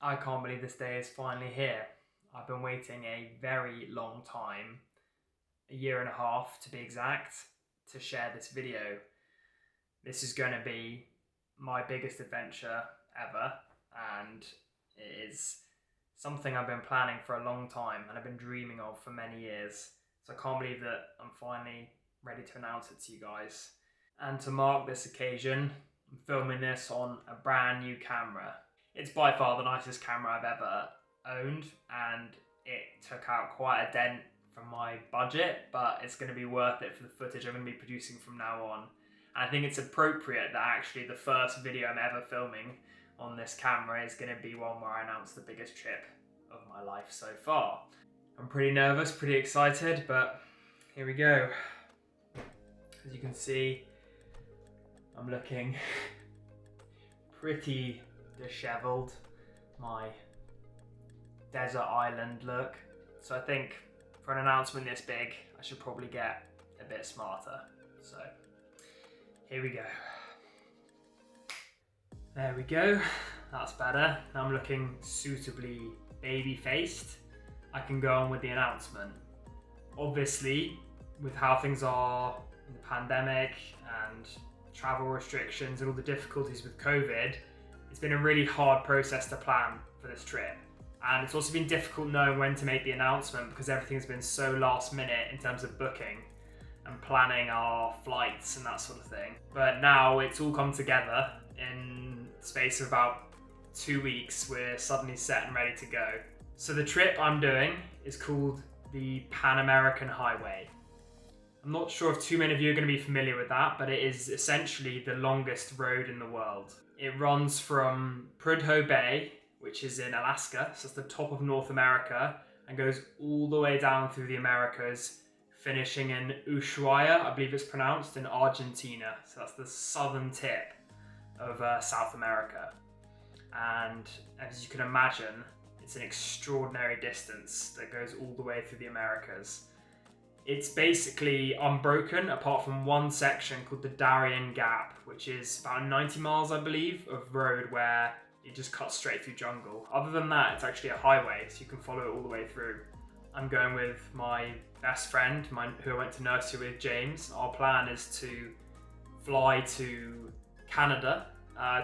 I can't believe this day is finally here. I've been waiting a very long time, a year and a half to be exact, to share this video. This is going to be my biggest adventure ever, and it is something I've been planning for a long time and I've been dreaming of for many years. So I can't believe that I'm finally ready to announce it to you guys. And to mark this occasion, I'm filming this on a brand new camera. It's by far the nicest camera I've ever owned, and it took out quite a dent from my budget, but it's going to be worth it for the footage I'm going to be producing from now on. And I think it's appropriate that actually the first video I'm ever filming on this camera is going to be one where I announce the biggest trip of my life so far. I'm pretty nervous, pretty excited, but here we go. As you can see, I'm looking pretty disheveled, my desert island look. So I think for an announcement this big, I should probably get a bit smarter. So here we go. There we go, that's better. Now I'm looking suitably baby-faced. I can go on with the announcement. Obviously, with how things are in the pandemic and travel restrictions and all the difficulties with COVID, it's been a really hard process to plan for this trip. And it's also been difficult knowing when to make the announcement because everything's been so last minute in terms of booking and planning our flights and that sort of thing. But now it's all come together in the space of about 2 weeks. We're suddenly set and ready to go. So the trip I'm doing is called the Pan American Highway. I'm not sure if too many of you are going to be familiar with that, but it is essentially the longest road in the world. It runs from Prudhoe Bay, which is in Alaska, so it's the top of North America, and goes all the way down through the Americas, finishing in Ushuaia, I believe it's pronounced, in Argentina. So that's the southern tip of South America. And as you can imagine, it's an extraordinary distance that goes all the way through the Americas. It's basically unbroken apart from one section called the Darien Gap, which is about 90 miles, I believe, of road where it just cuts straight through jungle. Other than that, it's actually a highway, so you can follow it all the way through. I'm going with my best friend, who I went to nursery with, James. Our plan is to fly to Canada,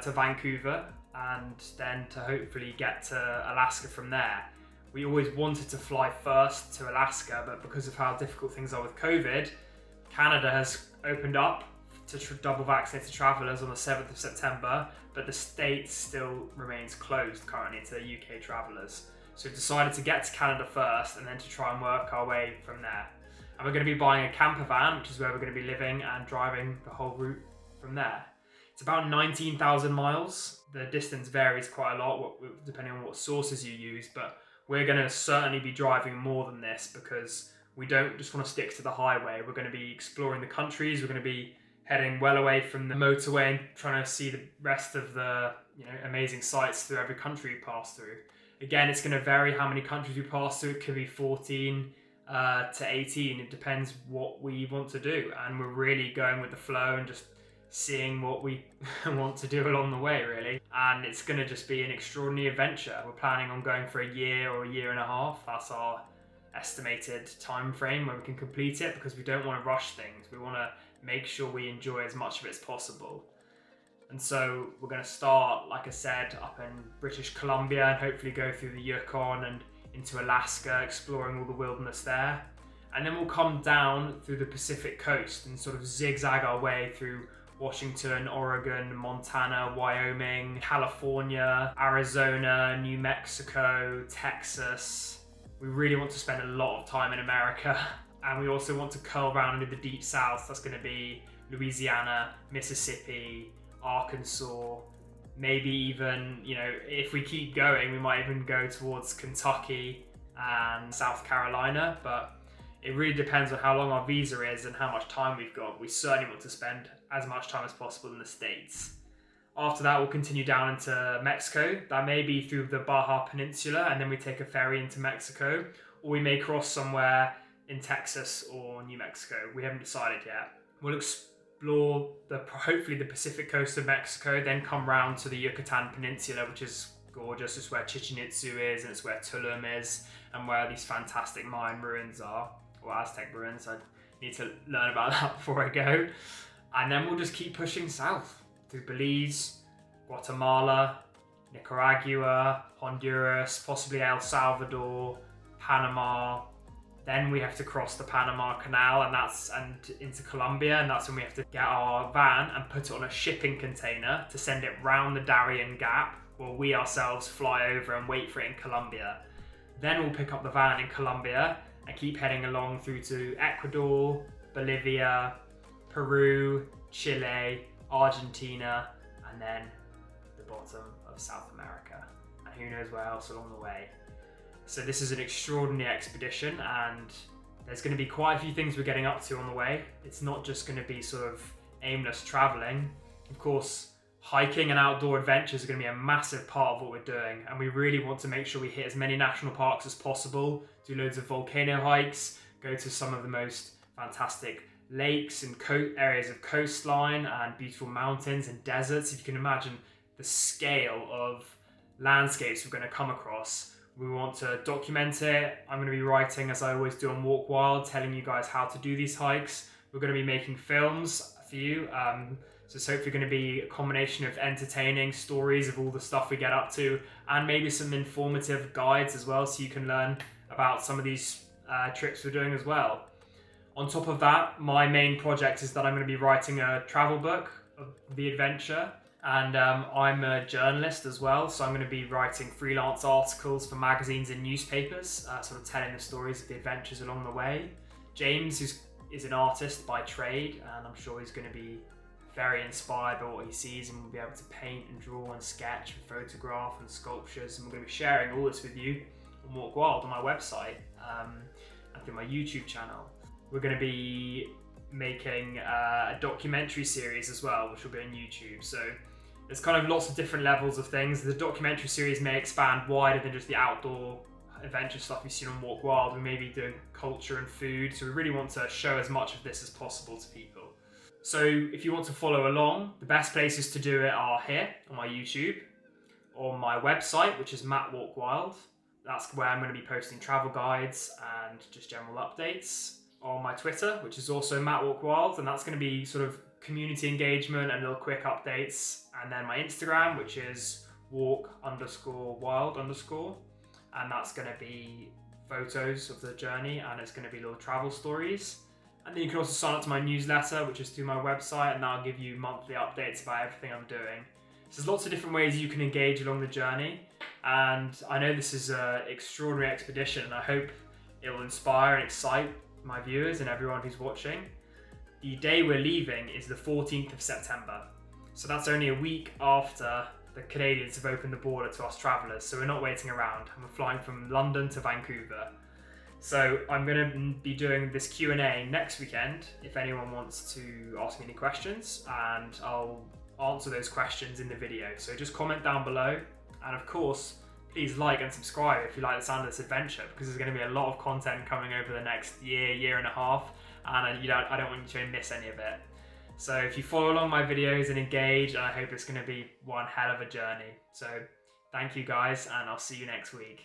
to Vancouver, and then to hopefully get to Alaska from there. We always wanted to fly first to Alaska, but because of how difficult things are with COVID, Canada has opened up to double vaccinated travelers on the 7th of September, but the state still remains closed currently to UK travelers. So we've decided to get to Canada first and then to try and work our way from there. And we're going to be buying a camper van, which is where we're going to be living and driving the whole route from there. It's about 19,000 miles. The distance varies quite a lot depending on what sources you use, but we're going to certainly be driving more than this because we don't just want to stick to the highway. We're going to be exploring the countries. We're going to be heading well away from the motorway and trying to see the rest of the amazing sights through every country we pass through. Again, it's going to vary how many countries we pass through. It could be 14 to 18. It depends what we want to do. And we're really going with the flow and just seeing what we want to do along the way, really. And it's going to just be an extraordinary adventure. We're planning on going for a year or a year and a half. That's our estimated time frame when we can complete it, because we don't want to rush things. We want to make sure we enjoy as much of it as possible. And so we're going to start, like I said, up in British Columbia and hopefully go through the Yukon and into Alaska, exploring all the wilderness there. And then we'll come down through the Pacific coast and sort of zigzag our way through Washington, Oregon, Montana, Wyoming, California, Arizona, New Mexico, Texas. We really want to spend a lot of time in America, and we also want to curl around into the deep south. That's going to be Louisiana, Mississippi, Arkansas, maybe even, if we keep going, we might even go towards Kentucky and South Carolina, but it really depends on how long our visa is and how much time we've got. We certainly want to spend as much time as possible in the States. After that, we'll continue down into Mexico. That may be through the Baja Peninsula, and then we take a ferry into Mexico, or we may cross somewhere in Texas or New Mexico. We haven't decided yet. We'll explore hopefully the Pacific coast of Mexico, then come round to the Yucatan Peninsula, which is gorgeous. It's where Chichen Itza is, and it's where Tulum is, and where these fantastic Mayan ruins are, or Aztec ruins. I need to learn about that before I go. And then we'll just keep pushing south through Belize, Guatemala, Nicaragua, Honduras, possibly El Salvador, Panama. Then we have to cross the Panama Canal and into Colombia, and that's when we have to get our van and put it on a shipping container to send it round the Darien Gap, while we ourselves fly over and wait for it in Colombia. Then we'll pick up the van in Colombia and keep heading along through to Ecuador, Bolivia, Peru, Chile, Argentina, and then the bottom of South America. And who knows where else along the way. So this is an extraordinary expedition, and there's going to be quite a few things we're getting up to on the way. It's not just going to be sort of aimless traveling. Of course, hiking and outdoor adventures are going to be a massive part of what we're doing, and we really want to make sure we hit as many national parks as possible, do loads of volcano hikes, go to some of the most fantastic lakes and areas of coastline and beautiful mountains and deserts. If you can imagine the scale of landscapes we're going to come across, we want to document it. I'm going to be writing, as I always do on Walk Wild, telling you guys how to do these hikes. We're going to be making films for you. So it's hopefully going to be a combination of entertaining stories of all the stuff we get up to, and maybe some informative guides as well, so you can learn about some of these trips we're doing as well. On top of that, my main project is that I'm going to be writing a travel book of the adventure. And I'm a journalist as well, so I'm going to be writing freelance articles for magazines and newspapers, sort of telling the stories of the adventures along the way. James is an artist by trade, and I'm sure he's going to be very inspired by what he sees, and will be able to paint and draw and sketch and photograph and sculptures. And we're going to be sharing all this with you on Walk Wild on my website and through my YouTube channel. We're going to be making a documentary series as well, which will be on YouTube. So there's kind of lots of different levels of things. The documentary series may expand wider than just the outdoor adventure stuff you've seen on Walk Wild. We may be doing culture and food, so we really want to show as much of this as possible to people. So if you want to follow along, the best places to do it are here on my YouTube, on my website, which is Matt Walk Wild. That's where I'm going to be posting travel guides and just general updates. On my Twitter, which is also Matt Walk Wild, and that's going to be sort of community engagement and little quick updates. And then my Instagram, which is walk_wild_, and that's going to be photos of the journey, and it's going to be little travel stories. And then you can also sign up to my newsletter, which is through my website, and that'll give you monthly updates about everything I'm doing. So there's lots of different ways you can engage along the journey, and I know this is an extraordinary expedition, and I hope it will inspire and excite my viewers and everyone who's watching. The day we're leaving is the 14th of September. So that's only a week after the Canadians have opened the border to us travellers. So we're not waiting around. And we're flying from London to Vancouver. So I'm going to be doing this Q&A next weekend if anyone wants to ask me any questions, and I'll answer those questions in the video. So just comment down below, and of course, please like and subscribe if you like the sound of this adventure, because there's going to be a lot of content coming over the next year and a half, and I don't want you to miss any of it. So if you follow along my videos and engage, I hope it's going to be one hell of a journey. So thank you guys, and I'll see you next week.